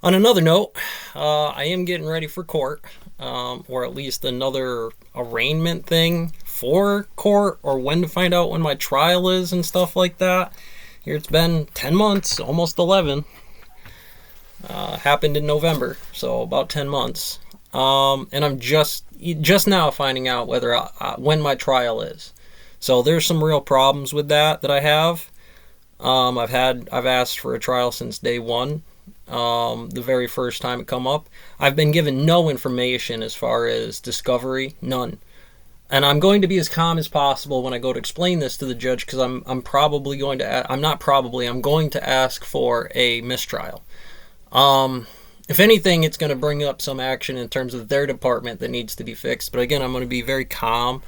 On another note, I am getting ready for court, or at least another arraignment thing for court, or when to find out when my trial is and stuff like that. Here it's been 10 months, almost 11. Happened in November, so about 10 months. And I'm just now finding out when my trial is. So there's some real problems with that I have. I've asked for a trial since day one. The very first time it come up, I've been given no information as far as discovery, none. And I'm going to be as calm as possible when I go to explain this to the judge, because I'm probably going to I'm not probably I'm going to ask for a mistrial. If anything, it's going to bring up some action in terms of their department that needs to be fixed. But again, I'm going to be very calm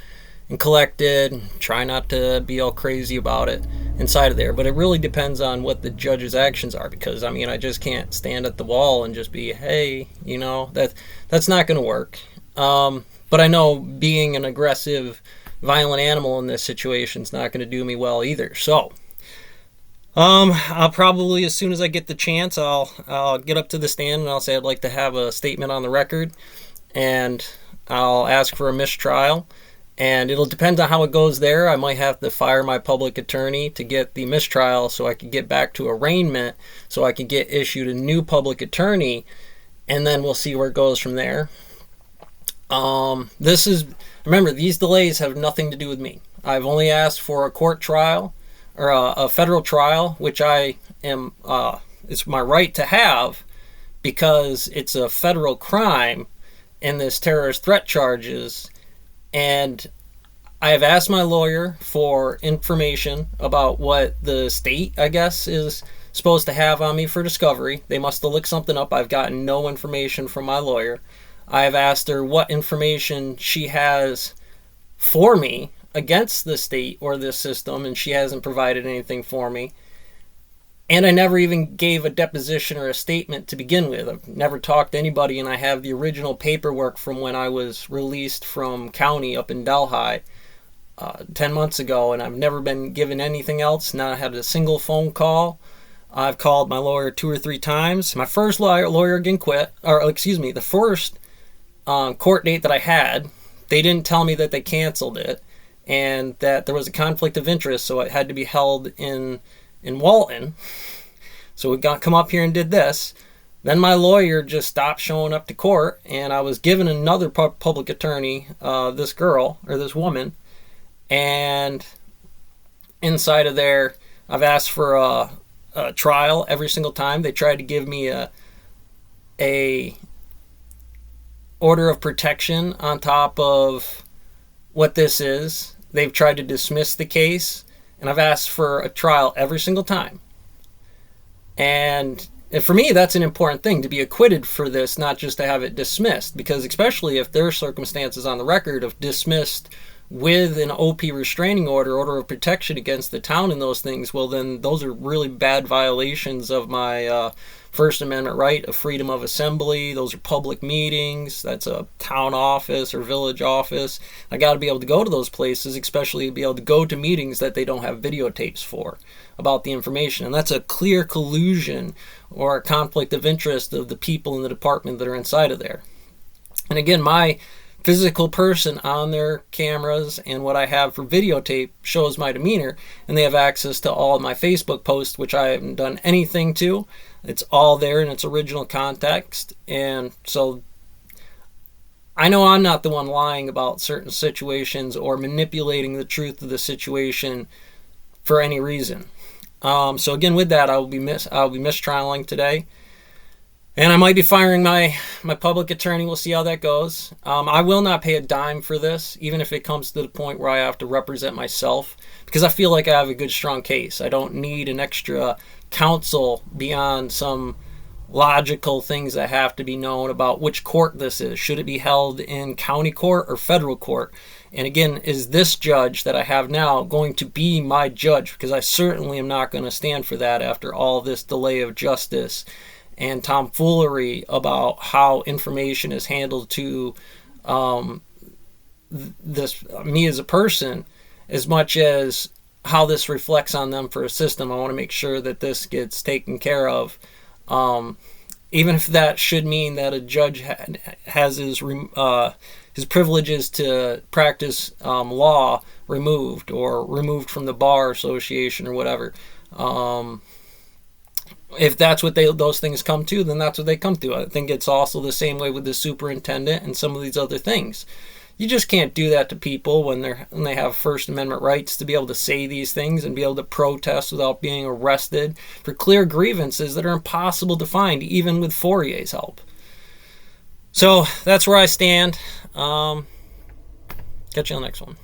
and collected, try not to be all crazy about it inside of there. But it really depends on what the judge's actions are, because I just can't stand at the wall and just be, hey, that's not going to work. But I know being an aggressive, violent animal in this situation is not going to do me well either. So I'll probably, as soon as I get the chance, I'll get up to the stand and I'll say I'd like to have a statement on the record, and I'll ask for a mistrial. And it'll depend on how it goes there. I might have to fire my public attorney to get the mistrial so I can get back to arraignment, so I can get issued a new public attorney, and then we'll see where it goes from there. Remember, these delays have nothing to do with me. I've only asked for a court trial, or a federal trial, which it's my right to have, because it's a federal crime in this terrorist threat charges. And I have asked my lawyer for information about what the state, I guess, is supposed to have on me for discovery. They must have looked something up. I've gotten no information from my lawyer. I have asked her what information she has for me against the state or this system, and she hasn't provided anything for me. And I never even gave a deposition or a statement to begin with. I've never talked to anybody, and I have the original paperwork from when I was released from county up in Delhi 10 months ago, and I've never been given anything else. Not had a single phone call. I've called my lawyer 2 or 3 times. My first lawyer again quit, the first court date that I had, they didn't tell me that they canceled it and that there was a conflict of interest, so it had to be held in Walton. So we come up here and did this. Then my lawyer just stopped showing up to court, and I was given another public attorney, this woman, and inside of there, I've asked for a trial every single time. They tried to give me a order of protection on top of what this is. They've tried to dismiss the case, and I've asked for a trial every single time. And for me, that's an important thing, to be acquitted for this, not just to have it dismissed. Because especially if there are circumstances on the record of dismissed with an OP restraining order of protection against the town and those things, well, then those are really bad violations of my First Amendment right of freedom of assembly. Those are public meetings. That's a town office or village office. I got to be able to go to those places, especially be able to go to meetings that they don't have videotapes for about the information. And that's a clear collusion or a conflict of interest of the people in the department that are inside of there. And again, my physical person on their cameras and what I have for videotape shows my demeanor, and they have access to all of my Facebook posts, which I haven't done anything to. It's all there in its original context. And so I know I'm not the one lying about certain situations or manipulating the truth of the situation for any reason. So again, with that, I'll be mistrialing today. And I might be firing my public attorney. We'll see how that goes. I will not pay a dime for this, even if it comes to the point where I have to represent myself, because I feel like I have a good, strong case. I don't need an extra counsel beyond some logical things that have to be known about which court this is. Should it be held in county court or federal court? And again, is this judge that I have now going to be my judge? Because I certainly am not going to stand for that after all this delay of justice and tomfoolery about how information is handled to me as a person, as much as how this reflects on them for a system. I want to make sure that this gets taken care of even if that should mean that a judge has his privileges to practice law removed, or removed from the bar association or whatever. If that's what those things come to, then that's what they come to. I think it's also the same way with the superintendent and some of these other things. You just can't do that to people when they have First Amendment rights to be able to say these things and be able to protest without being arrested for clear grievances that are impossible to find, even with Fourier's help. So that's where I stand. Catch you on the next one.